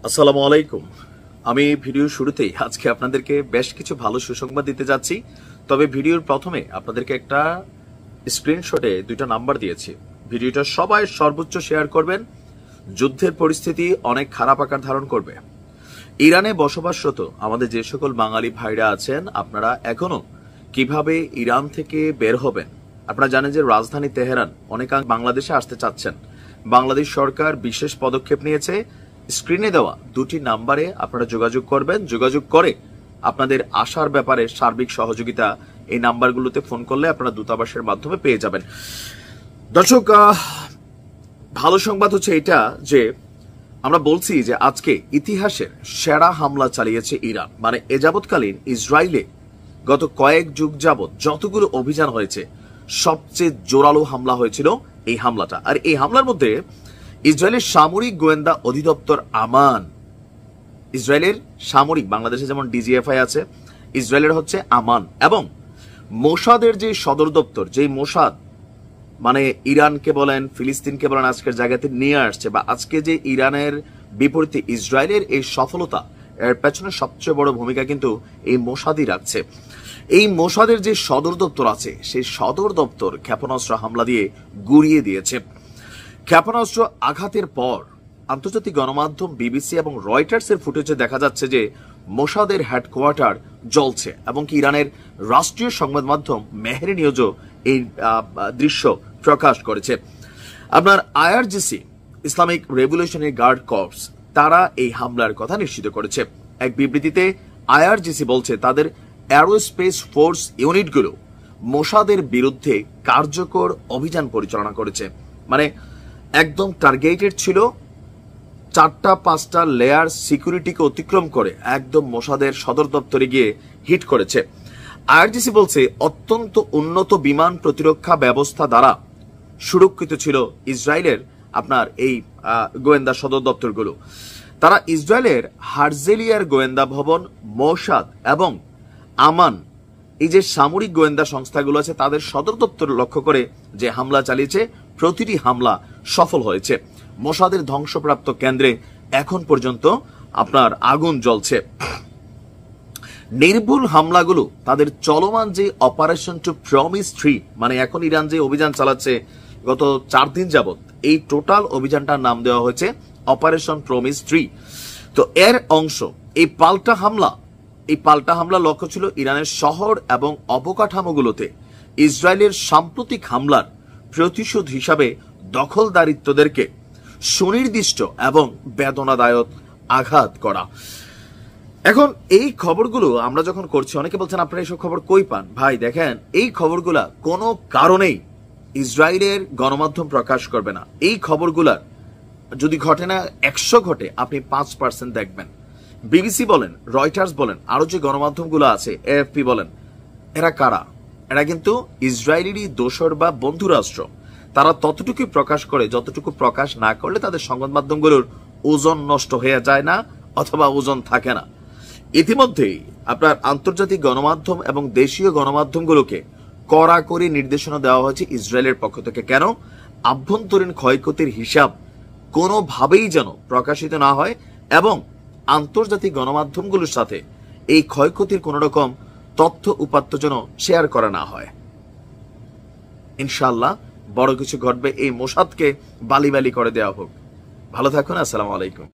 আসসালামু আলাইকুম। আমি ভিডিওর শুরুতেই আজকে আপনাদেরকে বেশ কিছু ভালো সুসংবাদ দিতে যাচ্ছি। তবে ভিডিওর প্রথমে আপনাদেরকে একটা স্ক্রিনশটে দুইটা নাম্বার দিয়েছি। ভিডিওটা সবাই সর্বোচ্চ শেয়ার করবেন। যুদ্ধের পরিস্থিতি অনেক খারাপ আকার ধারণ করবে। ইরানে বসবাসরত আমাদের যে সকল বাঙালি ভাইরা আছেন, আপনারা এখনো কিভাবে ইরান থেকে বের হবেন? আপনারা জানেন যে রাজধানী তেহরান অনেকাংশ বাংলাদেশে আসতে চাচ্ছেন। বাংলাদেশ সরকার বিশেষ পদক্ষেপ নিয়েছে। স্ক্রিনে দেওয়া দুটি নাম্বারে আপনারা যোগাযোগ করবেন। যোগাযোগ করে আপনাদের আসার ব্যাপারে সার্বিক সহযোগিতা এই নাম্বারগুলোতে ফোন করলে আপনারা দূতাবাসের মাধ্যমে পেয়ে যাবেন। দর্শক, ভালো সংবাদ হচ্ছে এটা যে আমরা বলছি যে আজকে ইতিহাসের সেরা হামলা চালিয়েছে ইরান। মানে এ যাবৎকালীন ইসরায়েলে গত কয়েক যুগ যাবৎ যতগুলো অভিযান হয়েছে সবচেয়ে জোরালো হামলা হয়েছিল এই হামলাটা। আর এই হামলার মধ্যে ইসরায়েলের সামরিক গোয়েন্দা অধিদপ্তর আমান, ইসরায়েলের সামরিক, বাংলাদেশে যেমন ডিজিএফআই আছে, ইসরায়েলের হচ্ছে আমান, এবং মোসাদের যে সদর দপ্তর, যে মোসাদ মানে ইরানকে বলেন ফিলিস্তিনকে বলেন আজকের জায়গাতে নিয়ে আসছে, বা আজকে যে ইরানের বিপরীতে ইসরায়েলের এই সফলতা, এর পেছনে সবচেয়ে বড় ভূমিকা কিন্তু এই মোসাদই রাখছে। এই মোসাদের যে সদর দপ্তর আছে, সেই সদর দপ্তর ক্ষেপণাস্ত্র হামলা দিয়ে গুড়িয়ে দিয়েছে। ক্ষেপণাস্ত্র আঘাতের পর আন্তর্জাতিক গণমাধ্যম বিবিসি এবং রয়টার্সের ফুটেজে দেখা যাচ্ছে যে মোসাদের হেডকোয়ার্টার জ্বলছে, এবং কি ইরানের রাষ্ট্রীয় সংবাদ মাধ্যম মেহেরি নিউজও এই দৃশ্য প্রকাশ করেছে। আপনার IRGC, Islamic revolutionary guard corps, তারা এই হামলার কথা নিশ্চিত করেছে। এক বিবৃতিতে আইআরজিসি বলছে তাদের অ্যারোস্পেস ফোর্স ইউনিটগুলো মোসাদের বিরুদ্ধে কার্যকর অভিযান পরিচালনা করেছে। মানে একদম টার্গেটেড ছিল, 4-5টা লেয়ার সিকিউরিটিকে অতিক্রম করে একদম মোসাদের সদর দপ্তরে গিয়ে হিট করেছে। আইআরজিসি বলছে অত্যন্ত উন্নত বিমান প্রতিরক্ষা ব্যবস্থা দ্বারা সুরক্ষিত ছিল ইসরায়েলের আপনার এই গোয়েন্দা সদর দপ্তরগুলো। তারা ইসরায়েলের হারজেলিয়ার গোয়েন্দা ভবন, মোসাদ এবং আমান, এই যে সামরিক গোয়েন্দা সংস্থাগুলো আছে, তাদের সদর দপ্তর লক্ষ্য করে যে হামলা চালিয়েছে, প্রতিটি হামলা সফল হয়েছে। মোসাদের ধ্বংসপ্রাপ্ত কেন্দ্রে এখন পর্যন্ত আপনার আগুন জ্বলছে। নির্ভুল হামলাগুলো তাদের চলমান যে অপারেশন টু প্রমিস 3, মানে এখন ইরান যে অভিযান চালাচ্ছে গত 4 দিন যাবত, এই টোটাল অভিযানটার নাম দেওয়া হয়েছে অপারেশন প্রমিস 3। তো এর অংশ এই পাল্টা হামলা লক্ষ্য ছিল ইরানের শহর এবং অবকাঠামোগুলোতে ইসরায়েলের সাম্প্রতিক হামলার প্রতিশোধ হিসাবে দখলদারিত্বদেরকে সুনির্দিষ্ট এবং বেদনাদায়ক আঘাত করা। এখন এই খবরগুলো আমরা যখন করছি, অনেকে বলছেন আপনারা এইসব খবর কই পান? ভাই দেখেন, এই খবরগুলা কোনো কারণেই ইসরায়েলের গণমাধ্যম প্রকাশ করবে না। এই খবরগুলার যদি ঘটে না 100 ঘটে, আপনি 5% দেখবেন। বিবিসি বলেন, রয়টার্স বলেন, আরো যে গণমাধ্যমগুলো আছে, এএফপি বলেন, এরা কারা? এরা কিন্তু ইসরায়েলেরই দোসর বা বন্ধু রাষ্ট্র। তারা ততটুকুই প্রকাশ করে যতটুকু প্রকাশ না করলে তাদের সংবাদ মাধ্যমগুলোর ওজন নষ্ট হয়ে যায় না, অথবা ওজন থাকে না। ইতিমধ্যেই আপনার আন্তর্জাতিক গণমাধ্যম এবং দেশীয় গণমাধ্যমগুলোকে কড়াকড়ি নির্দেশনা দেওয়া হয়েছে ইসরায়েলের পক্ষ থেকে। কেন? আভ্যন্তরীণ ক্ষয়ক্ষতির হিসাব কোনোভাবেই যেন প্রকাশিত না হয়, এবং আন্তর্জাতিক গণমাধ্যমগুলোর সাথে এই ক্ষয়ক্ষতির কোন রকম তথ্য উপাত্ত যেন শেয়ার করা না হয়। ইনশাআল্লাহ বড় কিছু ঘটবে, এই মোসাদকে বালি বালি করে দেওয়া হোক। ভালো থাকুন। আসসালামু আলাইকুম।